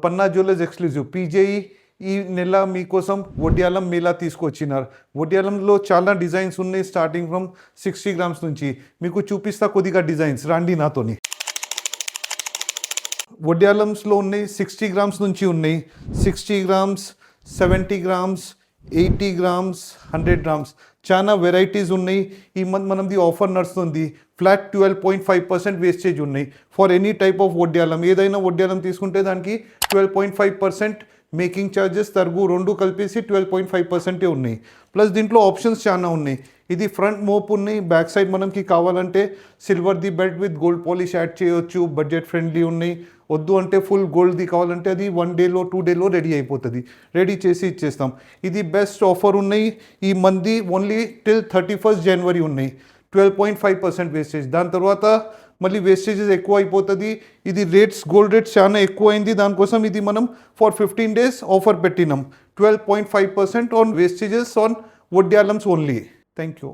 పన్నా jewellers exclusive PJE ఈ నెల మీకోసం వడ్డాలం మేళా తీసుకొచ్చినారు. వడ్డాలంలో చాలా డిజైన్స్ ఉన్నాయి, స్టార్టింగ్ ఫ్రమ్ 60 గ్రామ్స్ నుంచి. మీకు చూపిస్తా కొద్దిగా డిజైన్స్, రండి నాతోని. వడ్డాలంస్లో ఉన్నాయి 60 గ్రామ్స్ నుంచి ఉన్నాయి, 60 గ్రామ్స్, 70 గ్రామ్స్, 80 గ్రామ్స్, 100 గ్రామ్స్, చాలా వెరైటీస్ ఉన్నాయి. ఈ మంత్ మనది ఆఫర్ నడుస్తుంది. ఫ్లాట్ 12.5% వేస్టేజ్ ఉన్నాయి ఫర్ ఎనీ టైప్ ఆఫ్ వడ్డాలం. ఏదైనా వడ్డాలం తీసుకుంటే దానికి 12.5% మేకింగ్ ఛార్జెస్ తరుగు రెండు కలిపేసి 12.5% ఉన్నాయి. ప్లస్ దీంట్లో ఆప్షన్స్ చాలా ఉన్నాయి. ఇది ఫ్రంట్ మోప్ ఉన్నాయి, బ్యాక్ సైడ్ మనకి కావాలంటే సిల్వర్ది belt with gold polish add చేయొచ్చు. బడ్జెట్ ఫ్రెండ్లీ ఉన్నాయి. వద్దు అంటే ఫుల్ గోల్డ్ది కావాలంటే అది 1 డేలో 2 డేలో రెడీ అయిపోతుంది. రెడీ చేసి ఇచ్చేస్తాం. ఇది బెస్ట్ ఆఫర్ ఉన్నాయి ఈ మంది. ఓన్లీ టిల్ 31 జనవరి ఉన్నాయి. 12.5% వేస్టేజ్. దాని తర్వాత మళ్ళీ వేస్టేజెస్ ఎక్కువ అయిపోతుంది. ఇది రేట్స్, గోల్డ్ రేట్స్ చాలా ఎక్కువ అయింది. దానికోసం ఇది మనం ఫర్ 15 డేస్ ఆఫర్ పెట్టినాం. 12.5% ఆన్ వేస్టేజెస్ ఆన్ వడ్డాలమ్స్ ఓన్లీ. Thank you.